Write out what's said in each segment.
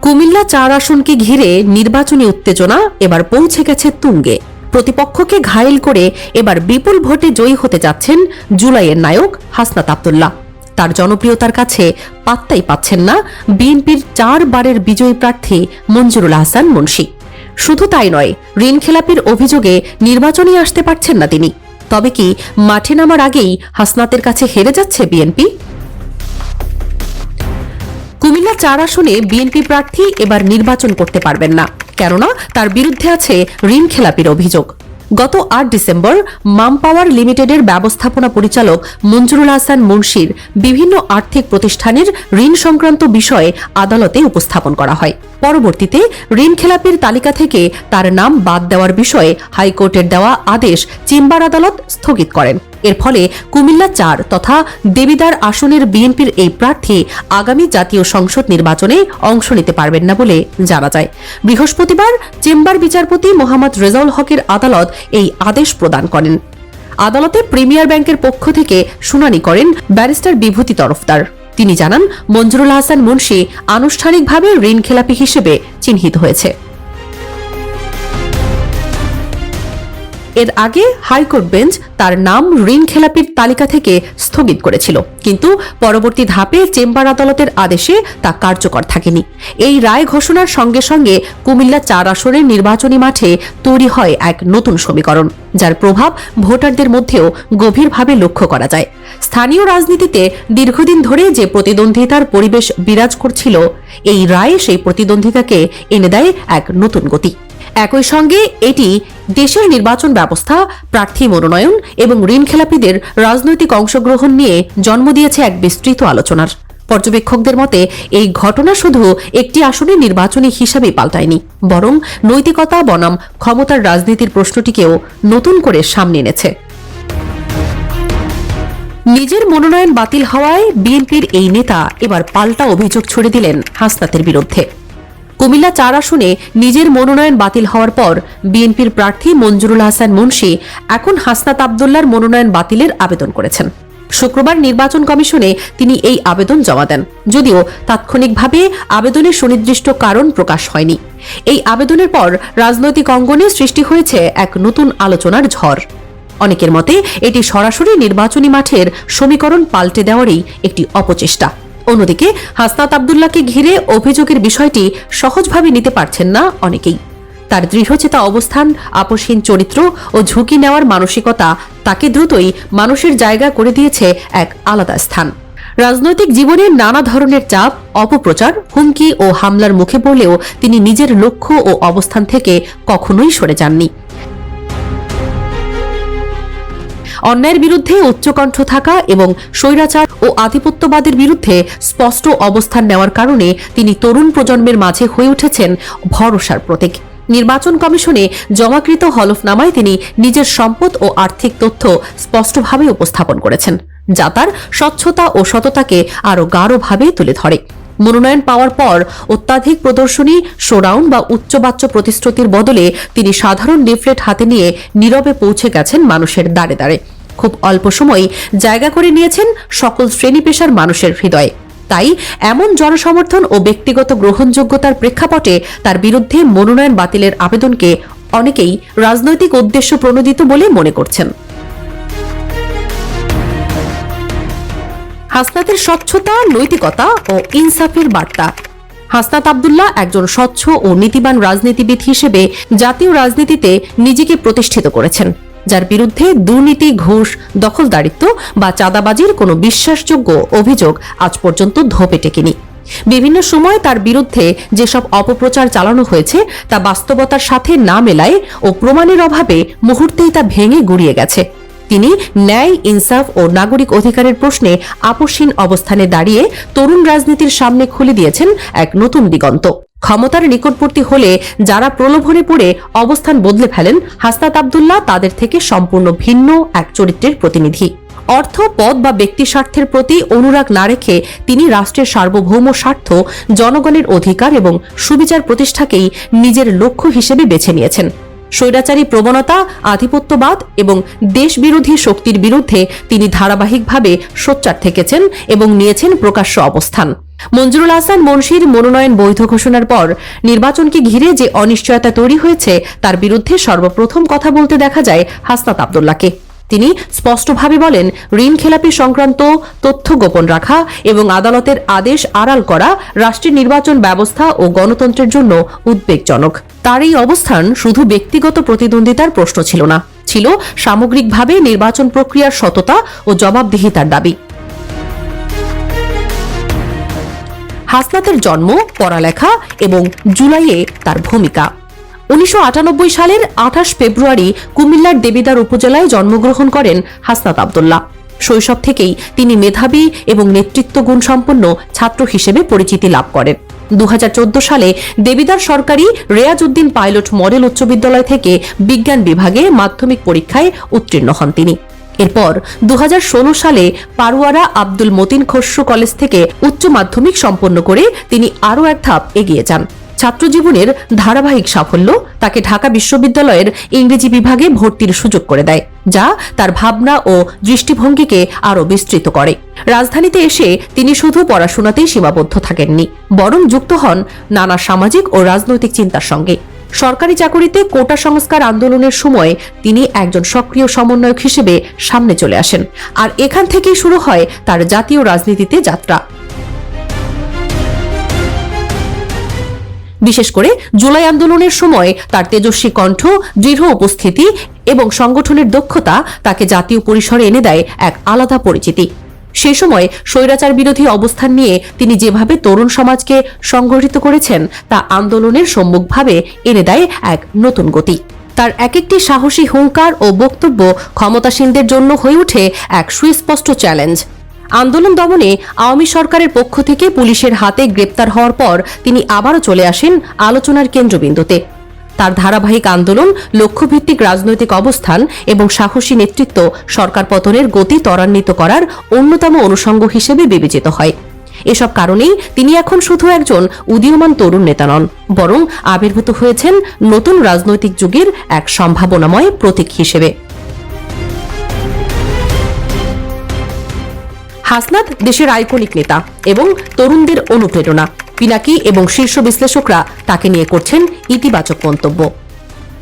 কুমিল্লা ৪ আসনকে ঘিরে নির্বাচনী উত্তেজনা এবার পৌঁছে গেছে তুঙ্গে। প্রতিপক্ষকে ঘায়েল করে এবার বিপুল ভোটে জয়ী হতে যাচ্ছেন জুলাইয়ের নায়ক হাসনাত আব্দুল্লাহ। তার জনপ্রিয়তার কাছে পাত্তাই পাচ্ছেন না বিএনপির 4 বারের বিজয়ী প্রার্থী মঞ্জুরুল আহসান মুন্সী। শুধু তাই নয়, ঋণ খেলাপির অভিযোগে নির্বাচনে আসতে পারছেন না তিনি। তবে কি মাঠে নামার আগেই হাসনাতের কাছে হেরে যাচ্ছে বিএনপি? কুমিল্লা ৪ আসনে বিএনপি প্রার্থী এবার নির্বাচন করতে পারবেন না, কেননা তার বিরুদ্ধে আছে ঋণ খেলাপির অভিযোগ। গত ৮ ডিসেম্বর মাম পাওয়ার লিমিটেডের ব্যবস্থাপনা পরিচালক মঞ্জুরুল আহসান মুন্সীর বিভিন্ন আর্থিক প্রতিষ্ঠানের ঋণ সংক্রান্ত বিষয়ে আদালতে উপস্থাপন করা হয়। পরবর্তীতে ঋণ খেলাপির তালিকা থেকে তার নাম বাদ দেওয়ার বিষয়ে হাইকোর্টের দেওয়া আদেশ চেম্বার আদালত স্থগিত করেন। এর ফলে কুমিল্লা ৪ তথা দেবিদ্বার আসনের বিএনপির এই প্রার্থী আগামী জাতীয় সংসদ নির্বাচনে অংশ নিতে পারবেন না বলে জানা যায়। বৃহস্পতিবার চেম্বার বিচারপতি মোহাম্মদ রেজাউল হকের আদালত এই আদেশ প্রদান করেন। আদালতে প্রিমিয়ার ব্যাংকের পক্ষ থেকে শুনানি করেন ব্যারিস্টার বিভূতি তরফদার। তিনি জানান, মঞ্জুরুল আহসান মুন্সী আনুষ্ঠানিকভাবে ঋণ খেলাপি হিসেবে চিহ্নিত হয়েছে। এর আগে হাইকোর্ট বেঞ্চ তার নাম ঋণ খেলাপির তালিকা থেকে স্থগিত করেছিল, কিন্তু পরবর্তী ধাপে চেম্বার আদালতের আদেশে তা কার্যকর থাকেনি। এই রায় ঘোষণার সঙ্গে সঙ্গে কুমিল্লা ৪ আসনের নির্বাচনী মাঠে তৈরি হয় এক নতুন সমীকরণ, যার প্রভাব ভোটারদের মধ্যেও গভীরভাবে লক্ষ্য করা যায়। স্থানীয় রাজনীতিতে দীর্ঘদিন ধরে যে প্রতিদ্বন্দ্বিতার পরিবেশ বিরাজ করছিল, এই রায় সেই প্রতিদ্বন্দ্বিতাকে এনে দেয় এক নতুন গতি। একই সঙ্গে এটি দেশের নির্বাচন ব্যবস্থা, প্রার্থী মনোনয়ন এবং ঋণ খেলাপিদের রাজনৈতিক অংশগ্রহণ নিয়ে জন্ম দিয়েছে এক বিস্তৃত আলোচনার। পর্যবেক্ষকদের মতে এই ঘটনা শুধু একটি আসনের নির্বাচনী হিসাবেই পাল্টায়নি, বরং নৈতিকতা বনাম ক্ষমতার রাজনীতির প্রশ্নটিকেও নতুন করে সামনে এনেছে। নিজের মনোনয়ন বাতিল হওয়ায় বিএনপির এই নেতা এবার পাল্টা অভিযোগ ছুড়ে দিলেন হাসনাতের বিরুদ্ধে। কুমিল্লা ৪ আসনে নিজের মনোনয়ন বাতিল হওয়ার পর বিএনপির প্রার্থী মঞ্জুরুল আহসান মুন্সী এখন হাসনাত আব্দুল্লাহর মনোনয়ন বাতিলের আবেদন করেছেন। শুক্রবার নির্বাচন কমিশনে তিনি এই আবেদন জমা দেন, যদিও তাৎক্ষণিকভাবে আবেদনের সুনির্দিষ্ট কারণ প্রকাশ হয়নি। এই আবেদনের পর রাজনৈতিক অঙ্গনে সৃষ্টি হয়েছে এক নতুন আলোচনার ঝড়। অনেকের মতে এটি সরাসরি নির্বাচনী মাঠের সমীকরণ পাল্টে দেওয়ারই একটি অপচেষ্টা। অন্যদিকে হাসনাত আব্দুল্লাহকে ঘিরে অভিযোগের বিষয়টি সহজভাবে নিতে পারছেন না অনেকেই। তার দৃঢ়চেতা অবস্থান, আপোষহীন চরিত্র ও ঝুঁকি নেওয়ার মানসিকতা তাকে দ্রুতই মানুষের জায়গা করে দিয়েছে এক আলাদা স্থান। রাজনৈতিক জীবনে নানা ধরনের চাপ, অপপ্রচার, হুমকি ও হামলার মুখে পড়লেও তিনি নিজের লক্ষ্য ও অবস্থান থেকে কখনোই সরে যাননি। অন্যায়ের বিরুদ্ধে উচ্চকণ্ঠ থাকা এবং স্বৈরাচার ও আধিপত্যবাদের বিরুদ্ধে স্পষ্ট অবস্থান নেওয়ার কারণে তিনি তরুণ প্রজন্মের মাঝে হয়ে উঠেছেন ভরসার প্রতীক। নির্বাচন কমিশনে জমাকৃত হলফনামায় তিনি নিজের সম্পদ ও আর্থিক তথ্য স্পষ্টভাবে উপস্থাপন করেছেন, যা তার স্বচ্ছতা ও সততাকে আরও গাঢ়ভাবে তুলে ধরে। মনোনয়ন পাওয়ার পর অত্যাধিক প্রদর্শনী, শোডাউন বা উচ্চবাচ্য প্রতিশ্রুতির বদলে তিনি সাধারণ লিফলেট হাতে নিয়ে নীরবে পৌঁছে গেছেন মানুষের দ্বারে দ্বারে। খুব অল্প সময় জায়গা করে নিয়েছেন সকল শ্রেণী পেশার মানুষের হৃদয়ে। তাই এমন জনসমর্থন ও ব্যক্তিগত গ্রহণযোগ্যতার প্রেক্ষাপটে তার বিরুদ্ধে মনোনয়ন বাতিলের আবেদনকে অনেকেই রাজনৈতিক উদ্দেশ্য প্রণোদিত বলে মনে করছেন। হাসনাতের স্বচ্ছতা, নৈতিকতা ও ইনসাফের বার্তা। হাসনাত আব্দুল্লাহ একজন স্বচ্ছ ও নীতিবান রাজনীতিবিদ হিসেবে জাতীয় রাজনীতিতে নিজেকে প্রতিষ্ঠিত করেছেন, যার বিরুদ্ধে দুর্নীতি, ঘুষ, দখলদারিত্ব বা চাঁদাবাজির কোনো বিশ্বাসযোগ্য অভিযোগ আজ পর্যন্ত ধোপে টেকেনি। বিভিন্ন সময় তার বিরুদ্ধে যেসব অপপ্রচার চালানো হয়েছে তা বাস্তবতার সাথে না মেলায় ও প্রমাণের অভাবে মুহূর্তেই তা ভেঙে গুড়িয়ে গেছে। তিনি ন্যায়, ইনসাফ ও নাগরিক অধিকারের প্রশ্নে আপোষহীন অবস্থানে দাঁড়িয়ে তরুণ রাজনীতির সামনে খুলে দিয়েছেন এক নতুন দিগন্ত। ক্ষমতার নিকটবর্তী হলে যারা প্রলোভনে পড়ে অবস্থান বদলে ফেলেন, হাসনাত আব্দুল্লাহ তাদের থেকে সম্পূর্ণ ভিন্ন এক চরিত্রের প্রতিনিধি। অর্থ, পদ বা ব্যক্তি স্বার্থের প্রতি অনুরাগ না রেখে তিনি রাষ্ট্রের সার্বভৌম স্বার্থ, জনগণের অধিকার এবং সুবিচার প্রতিষ্ঠাকেই নিজের লক্ষ্য হিসেবে বেছে নিয়েছেন। স্বৈরাচারী প্রবণতা, আধিপত্যবাদ এবং দেশবিরোধী শক্তির বিরুদ্ধে তিনি ধারাবাহিকভাবে সোচ্চার থেকেছেন এবং নিয়েছেন প্রকাশ্য অবস্থান। মঞ্জুরুল আহসান মুন্সির মনোনয়ন বৈধ ঘোষণার পর নির্বাচনকে ঘিরে যে অনিশ্চয়তা তৈরি হয়েছে তার বিরুদ্ধে সর্বপ্রথম কথা বলতে দেখা যায় হাসনাত আব্দুল্লাহকে। তিনি স্পষ্টভাবে বলেন, ঋণ খেলাপি সংক্রান্ত তথ্য গোপন রাখা এবং আদালতের আদেশ আড়াল করা রাষ্ট্রের নির্বাচন ব্যবস্থা ও গণতন্ত্রের জন্য উদ্বেগজনক। তার এই অবস্থান শুধু ব্যক্তিগত প্রতিদ্বন্দ্বিতার প্রশ্ন ছিল না, ছিল সামগ্রিকভাবে নির্বাচন প্রক্রিয়ার সততা ও জবাবদিহিতার দাবি। হাসনাতের জন্ম, পড়ালেখা এবং জুলাইয়ে তার ভূমিকা। 1998 সালের 28 ফেব্রুয়ারি কুমিল্লার দেবিদ্বার উপজেলায় জন্মগ্রহণ করেন হাসনাত আব্দুল্লাহ। শৈশব থেকেই তিনি মেধাবী এবং নেতৃত্ব গুণ সম্পন্ন ছাত্র হিসেবে পরিচিতি লাভ করেন। 2014 সালে দেবিদ্বার সরকারি রেয়াজউদ্দিন পাইলট মডেল উচ্চ বিদ্যালয় থেকে বিজ্ঞান বিভাগে মাধ্যমিক পরীক্ষায় উত্তীর্ণ হন তিনি। এরপর 2016 সালে পারুয়ারা আব্দুল মতিন খসরু কলেজ থেকে উচ্চ মাধ্যমিক সম্পন্ন করে তিনি আরও এক ধাপ এগিয়ে যান। ছাত্রজীবনের ধারাবাহিক সাফল্য তাকে ঢাকা বিশ্ববিদ্যালয়ের ইংরেজি বিভাগে ভর্তির সুযোগ করে দেয়, যা তার ভাবনা ও দৃষ্টিভঙ্গিকে আরও বিস্তৃত করে। রাজধানীতে এসে তিনি শুধু পড়াশোনাতেই সীমাবদ্ধ থাকেননি, বরং যুক্ত হন নানা সামাজিক ও রাজনৈতিক চিন্তার সঙ্গে। সরকারি চাকুরিতে কোটা সংস্কার আন্দোলনের সময় তিনি একজন সক্রিয় সমন্বয়ক হিসেবে সামনে চলে আসেন, আর এখান থেকেই শুরু হয় তার জাতীয় রাজনীতিতে যাত্রা। বিশেষ করে জুলাই আন্দোলনের সময় তার তেজস্বী কণ্ঠ, দৃঢ় উপস্থিতি এবং সংগঠনের দক্ষতা তাকে জাতীয় পরিসরে এনে দেয় এক আলাদা পরিচিতি। সে সময় স্বৈরাচার বিরোধী অবস্থান নিয়ে তিনি যেভাবে তরুণ সমাজকে সংগঠিত করেছেন তা আন্দোলনের সম্মুখভাবে এনে দেয় এক নতুন গতি। তার এক একটি সাহসী হুঙ্কার ও বক্তব্য ক্ষমতাসীনদের জন্য হয়ে ওঠে এক সুস্পষ্ট চ্যালেঞ্জ। আন্দোলন দমনে আওয়ামী সরকারের পক্ষ থেকে পুলিশের হাতে গ্রেপ্তার হওয়ার পর তিনি আবারও চলে আসেন আলোচনার কেন্দ্রবিন্দুতে। তার ধারাবাহিক আন্দোলন, লক্ষ্যভিত্তিক রাজনৈতিক অবস্থান এবং সাহসী নেতৃত্ব সরকার পতনের গতি ত্বরান্বিত করার অন্যতম অনুষঙ্গ হিসেবে বিবেচিত হয়। এসব কারণেই তিনি এখন শুধু একজন উদীয়মান তরুণ নেতা নন, বরং আবির্ভূত হয়েছেন নতুন রাজনৈতিক যুগের এক সম্ভাবনাময় প্রতীক হিসেবে। হাসনাত দেশের আইকনিক নেতা এবং তরুণদের অনুপ্রেরণা। পিনাকি এবং শীর্ষ বিশ্লেষকরা তাকে নিয়ে করছেন ইতিবাচক মন্তব্য।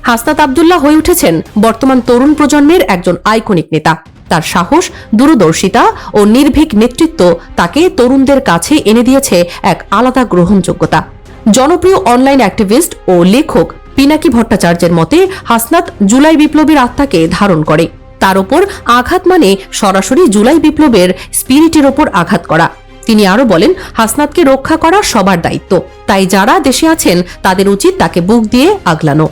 হাসনাত আব্দুল্লাহ হয়ে উঠেছেন বর্তমান তরুণ প্রজন্মের একজন আইকনিক নেতা। তার সাহস, দূরদর্শিতা ও নির্ভীক নেতৃত্ব তাকে তরুণদের কাছে এনে দিয়েছে এক আলাদা গ্রহণযোগ্যতা। জনপ্রিয় অনলাইন অ্যাক্টিভিস্ট ও লেখক পিনাকি ভট্টাচার্যের মতে হাসনাত জুলাই বিপ্লবীর আত্মাকে ধারণ করে। তার ওপর আঘাত মানে সরাসরি জুলাই বিপ্লবের স্পিরিটের ওপর আঘাত করা। তিনি আরো বলেন, হাসনাতকে রক্ষা করা সবার দায়িত্ব, তাই যারা দেশে আছেন তাদের উচিত তাকে বুক দিয়ে আগলানো।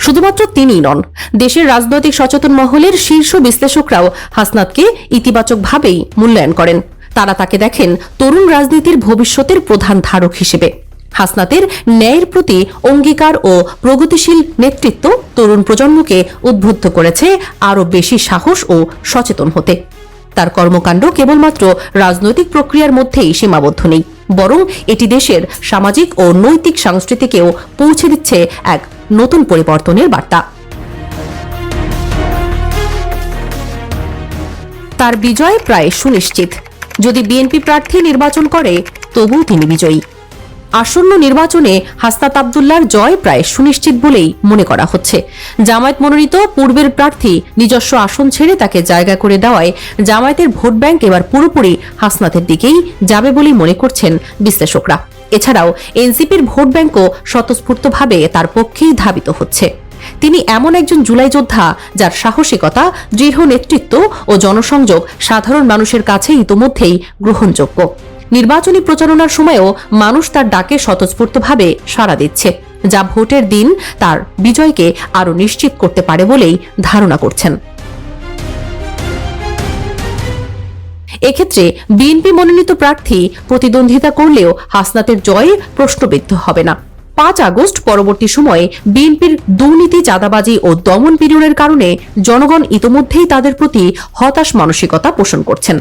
শুধুমাত্র তিনিই নন, দেশের রাজনৈতিক সচেতন মহলের শীর্ষ বিশ্লেষকরাও হাসনাতকে ইতিবাচকভাবেই মূল্যায়ন করেন। তারা তাকে দেখেন তরুণ রাজনীতির ভবিষ্যতের প্রধান ধারক হিসেবে। হাসনাতের ন্যায়ের প্রতি অঙ্গীকার ও প্রগতিশীল নেতৃত্ব তরুণ প্রজন্মকে উদ্বুদ্ধ করেছে আরও বেশি সাহস ও সচেতন হতে। তার কর্মকাণ্ড কেবলমাত্র রাজনৈতিক প্রক্রিয়ার মধ্যেই সীমাবদ্ধ নেই, বরং এটি দেশের সামাজিক ও নৈতিক সংস্কৃতিকেও পৌঁছে দিচ্ছে এক নতুন পরিবর্তনের বার্তা। তার বিজয় প্রায় সুনিশ্চিত। যদি বিএনপি প্রার্থী নির্বাচন করে তবুও তিনি বিজয়ী। আসন্ন নির্বাচনে হাসনাত আব্দুল্লাহর জয় প্রায় সুনিশ্চিত বলেই মনে করা হচ্ছে। জামায়াত মনোনীত পূর্বের প্রার্থী নিজস্ব আসন ছেড়ে তাকে জায়গা করে দেওয়ায় জামায়াতের ভোট ব্যাংক এবার পুরোপুরি হাসনাতের দিকেই যাবে বলেই মনে করছেন বিশ্লেষকরা। এছাড়াও এনসিপির ভোট ব্যাংকও স্বতঃস্ফূর্তভাবে তার পক্ষেই ধাবিত হচ্ছে। তিনি এমন একজন জুলাই যোদ্ধা যার সাহসিকতা, দৃঢ় নেতৃত্ব ও জনসংযোগ সাধারণ মানুষের কাছে ইতোমধ্যেই গ্রহণযোগ্য। নির্বাচনী প্রচারণার সময়ও মানুষ তার ডাকে স্বতঃস্ফূর্তভাবে সাড়া দিচ্ছে, যা ভোটের দিন তার বিজয়কে আরও নিশ্চিত করতে পারে বলেই ধারণা করছেন। এক্ষেত্রে বিএনপি মনোনীত প্রার্থী প্রতিদ্বন্দ্বিতা করলেও হাসনাতের জয় প্রশ্নবিদ্ধ হবে না। 5 আগস্ট পরবর্তী সময়ে বিএনপির দুর্নীতি, চাঁদাবাজি ও দমন পীড়নের কারণে জনগণ ইতোমধ্যেই তাদের প্রতি হতাশ মানসিকতা পোষণ করছেন।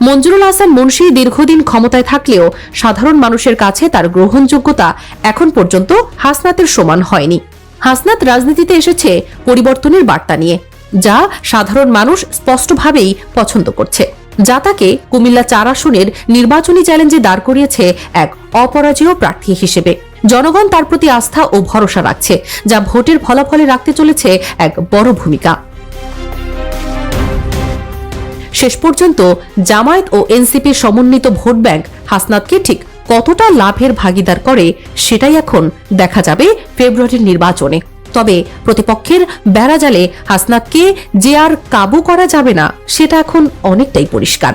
মঞ্জুরুল আহসান মুন্সি দীর্ঘদিন ক্ষমতায় থাকলেও সাধারণ মানুষের কাছে তার গ্রহণযোগ্যতা এখন পর্যন্ত হাসনাতের সমান হয়নি। হাসনাত রাজনীতিতে এসেছে পরিবর্তনের বার্তা নিয়ে, যা সাধারণ মানুষ স্পষ্টভাবেই পছন্দ করছে, যা তাকে কুমিল্লা 4 আসনের নির্বাচনী চ্যালেঞ্জে দাঁড় করিয়েছে এক অপরাজেয় প্রার্থী হিসেবে। জনগণ তার প্রতি আস্থা ও ভরসা রাখছে, যা ভোটের ফলাফলে রাখতে চলেছে এক বড় ভূমিকা। শেষ পর্যন্ত জামায়াত ও এনসিপির সমন্বিত ভোট ব্যাংক হাসনাতকে ঠিক কতটা লাভের ভাগিদার করে সেটাই এখন দেখা যাবে ফেব্রুয়ারির নির্বাচনে। তবে প্রতিপক্ষের বেড়াজালে হাসনাতকে যে আর কাবু করা যাবে না, সেটা এখন অনেকটাই পরিষ্কার।